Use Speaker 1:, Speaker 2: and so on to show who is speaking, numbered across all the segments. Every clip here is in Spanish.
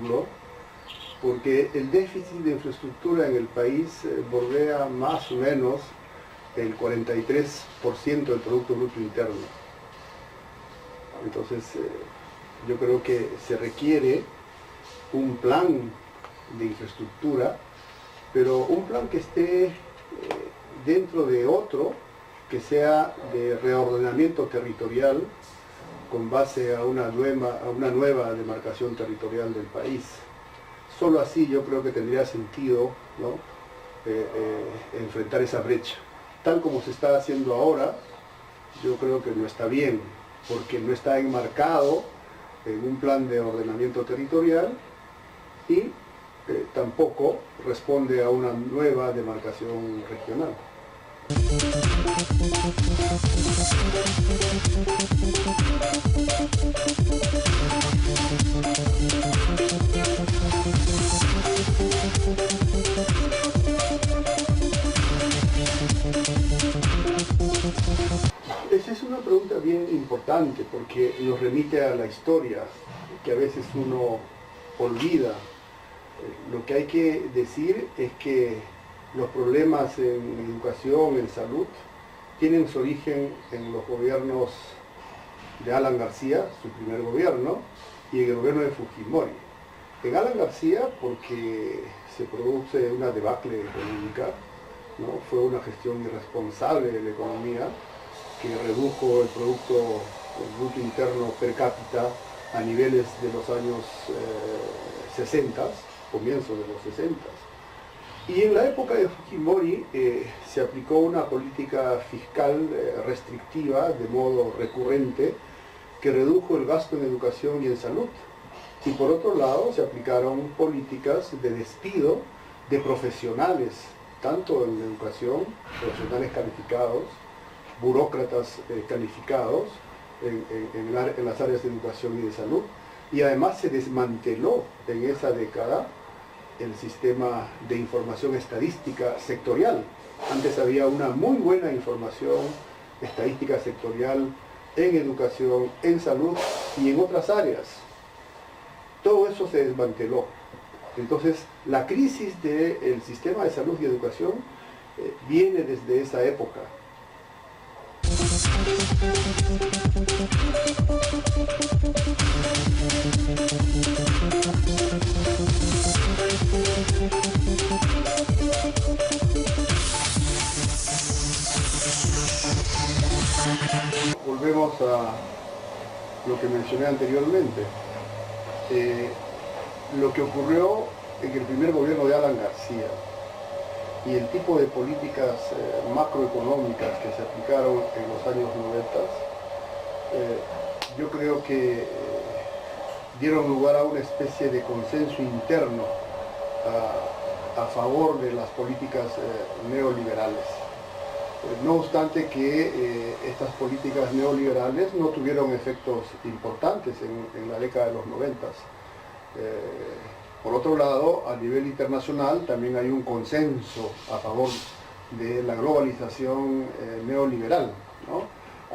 Speaker 1: siglo, porque el déficit de infraestructura en el país bordea más o menos el 43% del Producto Bruto Interno. Entonces, yo creo que se requiere un plan de infraestructura, pero un plan que esté dentro de otro, que sea de reordenamiento territorial con base a una nueva demarcación territorial del país. Solo así yo creo que tendría sentido, ¿no?, enfrentar esa brecha. Tal como se está haciendo ahora, yo creo que no está bien, porque no está enmarcado en un plan de ordenamiento territorial y tampoco responde a una nueva demarcación regional. Esa es una pregunta bien importante porque nos remite a la historia, que a veces uno olvida. Lo que hay que decir es que los problemas en educación, en salud, tienen su origen en los gobiernos de Alan García, su primer gobierno, y en el gobierno de Fujimori. En Alan García porque se produce una debacle económica, ¿no? Fue una gestión irresponsable de la economía que redujo el Producto Bruto Interno per cápita a niveles de los años 60, comienzo de los 60. Y en la época de Fujimori se aplicó una política fiscal restrictiva de modo recurrente que redujo el gasto en educación y en salud. Y por otro lado se aplicaron políticas de despido de profesionales, tanto en educación, profesionales calificados, burócratas calificados en las áreas de educación y de salud. Y además se desmanteló en esa década el sistema de información estadística sectorial. Antes había una muy buena información estadística sectorial en educación, en salud y en otras áreas. Todo eso se desmanteló. Entonces, la crisis del sistema de salud y educación viene desde esa época. Volvemos a lo que mencioné anteriormente. Lo que ocurrió en el primer gobierno de Alan García y el tipo de políticas macroeconómicas que se aplicaron en los años 90, yo creo que dieron lugar a una especie de consenso interno a favor de las políticas neoliberales. No obstante que estas políticas neoliberales no tuvieron efectos importantes en la década de los 90. Por otro lado, a nivel internacional también hay un consenso a favor de la globalización neoliberal, ¿no?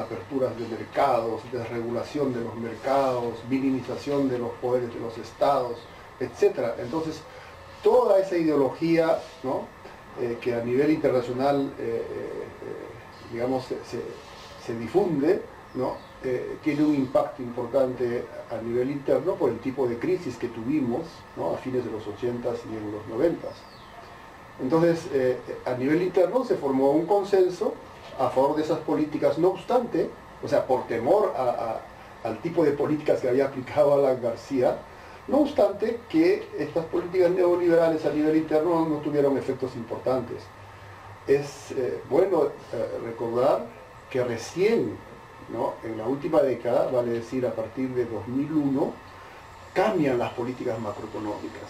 Speaker 1: Aperturas de mercados, desregulación de los mercados, minimización de los poderes de los estados, etc. Entonces, toda esa ideología, ¿no?, que a nivel internacional digamos, se difunde, ¿no?, tiene un impacto importante a nivel interno por el tipo de crisis que tuvimos, ¿no?, a fines de los 80s y en los 90s. Entonces, a nivel interno se formó un consenso a favor de esas políticas, no obstante, o sea, por temor al tipo de políticas que había aplicado Alan García, no obstante que estas políticas neoliberales a nivel interno no tuvieron efectos importantes. Es bueno recordar que recién, ¿no?, en la última década, vale decir a partir de 2001, cambian las políticas macroeconómicas.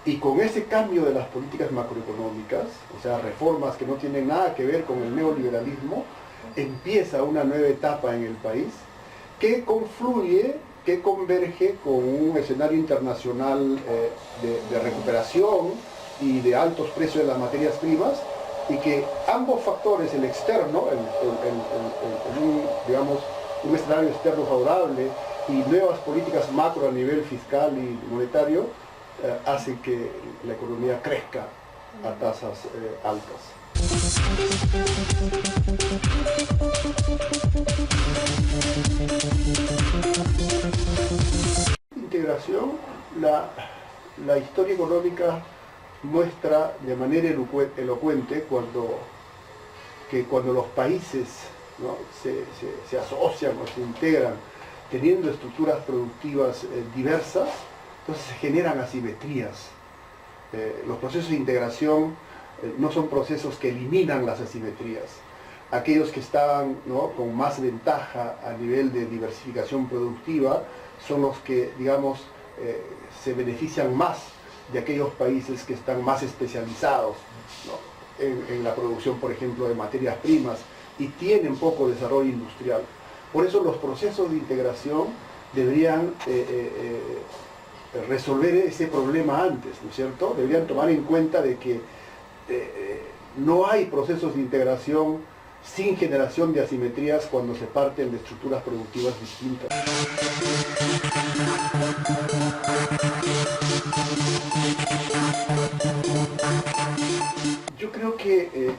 Speaker 1: Y con ese cambio de las políticas macroeconómicas, o sea, reformas que no tienen nada que ver con el neoliberalismo, empieza una nueva etapa en el país que confluye, que converge con un escenario internacional de recuperación y de altos precios de las materias primas, y que ambos factores, el externo, digamos, un escenario externo favorable y nuevas políticas macro a nivel fiscal y monetario hacen que la economía crezca a tasas altas. Integración, la historia económica muestra de manera elocuente que cuando los países, ¿no?, se asocian o se integran teniendo estructuras productivas diversas, entonces se generan asimetrías. Los procesos de integración no son procesos que eliminan las asimetrías. Aquellos que estaban, ¿no?, con más ventaja a nivel de diversificación productiva son los que, digamos, se benefician más de aquellos países que están más especializados, ¿no?, en la producción, por ejemplo, de materias primas y tienen poco desarrollo industrial. Por eso los procesos de integración deberían resolver ese problema antes, ¿no es cierto? Deberían tomar en cuenta de que no hay procesos de integración sin generación de asimetrías cuando se parten de estructuras productivas distintas. Yo creo que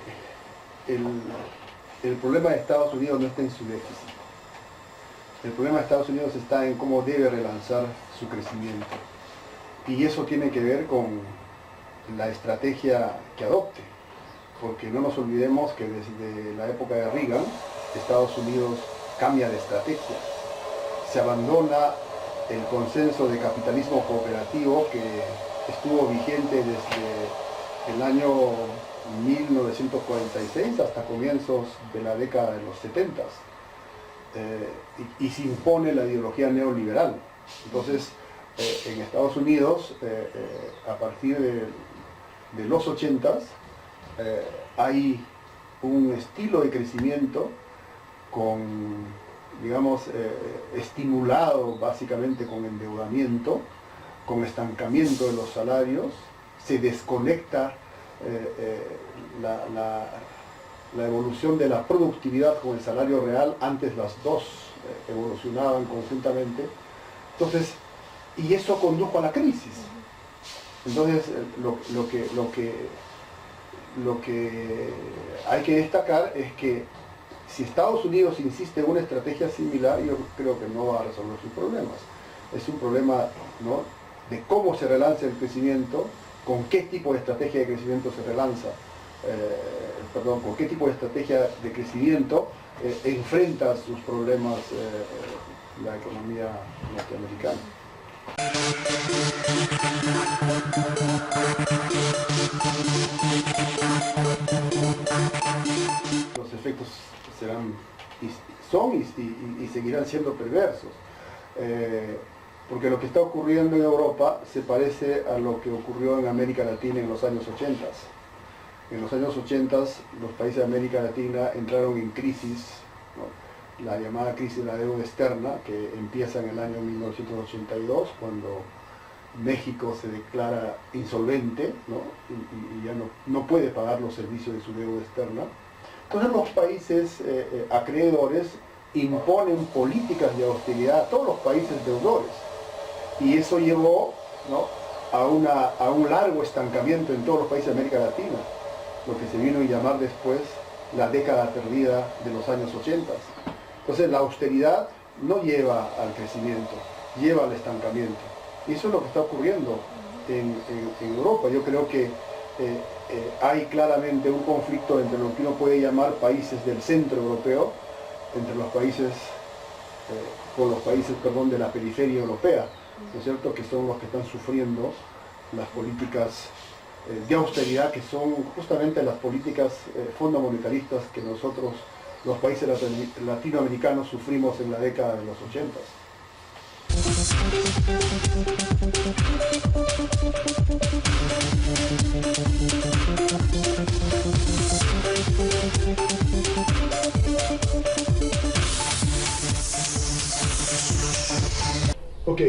Speaker 1: el problema de Estados Unidos no está en su déficit. El problema de Estados Unidos está en cómo debe relanzar su crecimiento. Y eso tiene que ver con la estrategia que adopte. Porque no nos olvidemos que desde la época de Reagan, Estados Unidos cambia de estrategia. Se abandona el consenso de capitalismo cooperativo que estuvo vigente desde el año 1946 hasta comienzos de la década de los 70. Y se impone la ideología neoliberal. Entonces, en Estados Unidos, a partir de los 80s, hay un estilo de crecimiento digamos, estimulado básicamente con endeudamiento, con estancamiento de los salarios, se desconecta la evolución de la productividad con el salario real. Antes las dos evolucionaban conjuntamente. Entonces, y eso condujo a la crisis. Entonces, lo que hay que destacar es que si Estados Unidos insiste en una estrategia similar, yo creo que no va a resolver sus problemas. Es un problema, ¿no?, de cómo se relanza el crecimiento, con qué tipo de estrategia de crecimiento se relanza, con qué tipo de estrategia de crecimiento enfrenta sus problemas la economía norteamericana. Los efectos son y seguirán siendo perversos, porque lo que está ocurriendo en Europa se parece a lo que ocurrió en América Latina en los años 80. En los años 80 los países de América Latina entraron en crisis, ¿no?, la llamada crisis de la deuda externa, que empieza en el año 1982, cuando México se declara insolvente, ¿no?, y ya no puede pagar los servicios de su deuda externa. Entonces los países acreedores imponen políticas de austeridad a todos los países deudores, y eso llevó, ¿no?, a un largo estancamiento en todos los países de América Latina, lo que se vino a llamar después la década perdida de los años 80. Entonces la austeridad no lleva al crecimiento, lleva al estancamiento. Y eso es lo que está ocurriendo en Europa. Yo creo que hay claramente un conflicto entre lo que uno puede llamar países del centro europeo, entre los países, de la periferia europea, ¿no es cierto?, que son los que están sufriendo las políticas de austeridad, que son justamente las políticas fondomonetaristas que nosotros, los países latinoamericanos, sufrimos en la década de los 80. Ok,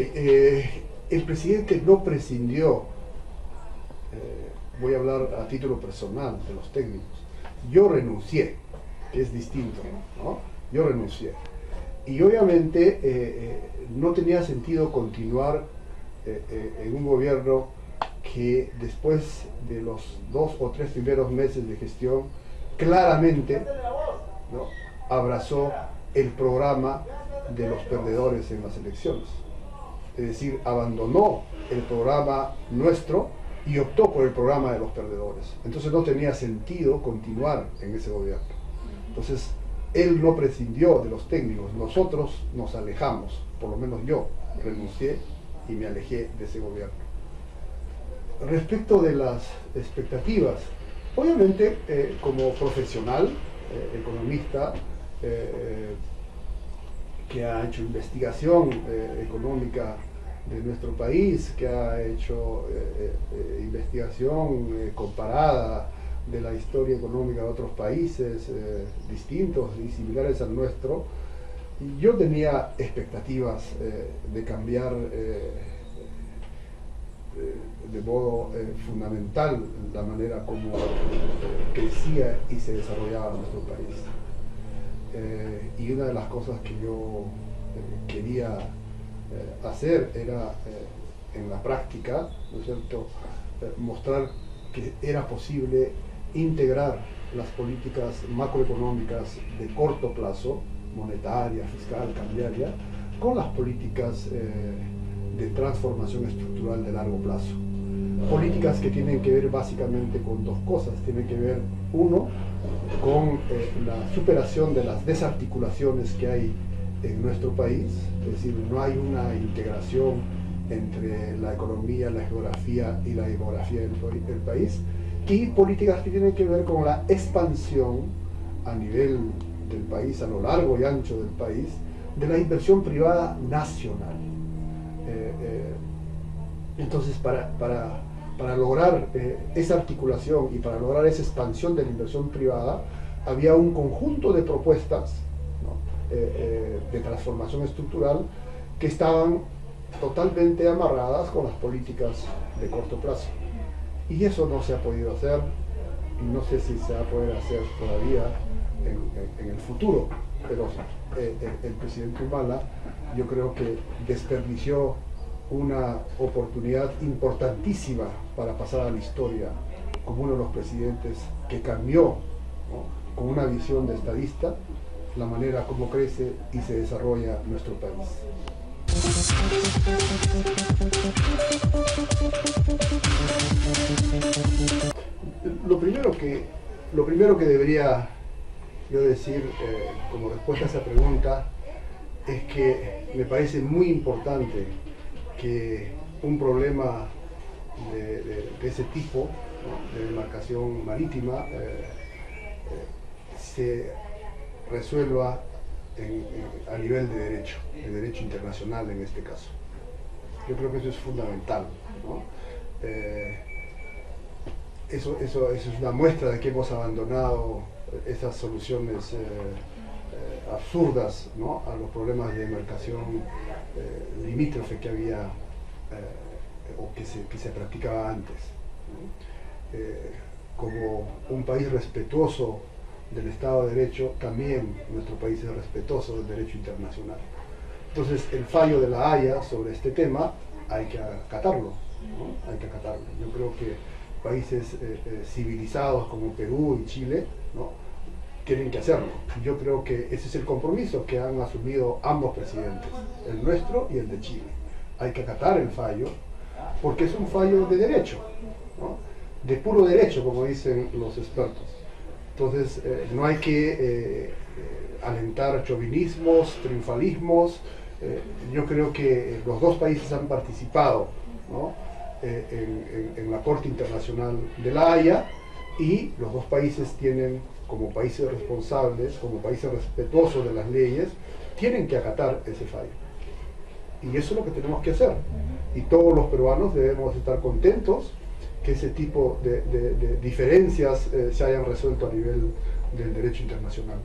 Speaker 1: el presidente no prescindió, voy a hablar a título personal de los técnicos, yo renuncié, que es distinto, ¿no? Yo renuncié. Y obviamente no tenía sentido continuar en un gobierno que después de los 2 o 3 primeros meses de gestión claramente, ¿no?, abrazó el programa de los perdedores en las elecciones. Es decir, abandonó el programa nuestro y optó por el programa de los perdedores. Entonces no tenía sentido continuar en ese gobierno. Entonces él no prescindió de los técnicos, nosotros nos alejamos, por lo menos yo renuncié y me alejé de ese gobierno. Respecto de las expectativas, obviamente como profesional, economista, que ha hecho investigación económica de nuestro país, que ha hecho investigación comparada de la historia económica de otros países distintos y similares al nuestro, yo tenía expectativas de cambiar de modo fundamental la manera como crecía y se desarrollaba nuestro país. Y una de las cosas que yo quería hacer era, en la práctica, ¿no es cierto?, mostrar que era posible integrar las políticas macroeconómicas de corto plazo, monetaria, fiscal, cambiaria, con las políticas de transformación estructural de largo plazo. Políticas que tienen que ver básicamente con dos cosas. Tienen que ver, uno, con la superación de las desarticulaciones que hay en nuestro país, es decir, no hay una integración entre la economía, la geografía y la demografía del país, y políticas que tienen que ver con la expansión a nivel del país, a lo largo y ancho del país, de la inversión privada nacional. Entonces, para lograr esa articulación y para lograr esa expansión de la inversión privada, había un conjunto de propuestas, ¿no?, de transformación estructural que estaban totalmente amarradas con las políticas de corto plazo. Y eso no se ha podido hacer, y no sé si se va a poder hacer todavía en el futuro, pero el presidente Humala, yo creo que desperdició una oportunidad importantísima para pasar a la historia como uno de los presidentes que cambió, ¿no?, con una visión de estadista, la manera como crece y se desarrolla nuestro país. Lo primero que debería yo decir como respuesta a esa pregunta es que me parece muy importante que un problema de ese tipo, ¿no?, de demarcación marítima, se resuelva a nivel de derecho internacional en este caso. Yo creo que eso es fundamental, ¿no? Eso es una muestra de que hemos abandonado esas soluciones absurdas, ¿no?, a los problemas de demarcación limítrofe que había o que se practicaba antes, ¿no? Como un país respetuoso del Estado de Derecho, también nuestro país es respetuoso del derecho internacional. Entonces, el fallo de la Haya sobre este tema hay que acatarlo, ¿no? Hay que acatarlo. Yo creo que países civilizados como Perú y Chile, ¿no?, tienen que hacerlo. Yo creo que ese es el compromiso que han asumido ambos presidentes, el nuestro y el de Chile. Hay que acatar el fallo, porque es un fallo de derecho, ¿no?, de puro derecho, como dicen los expertos. Entonces, no hay que alentar chauvinismos, triunfalismos. Yo creo que los dos países han participado, ¿no?, en la Corte Internacional de la Haya, y los dos países tienen, como países responsables, como países respetuosos de las leyes, tienen que acatar ese fallo. Y eso es lo que tenemos que hacer. Y todos los peruanos debemos estar contentos que ese tipo de diferencias se hayan resuelto a nivel del derecho internacional.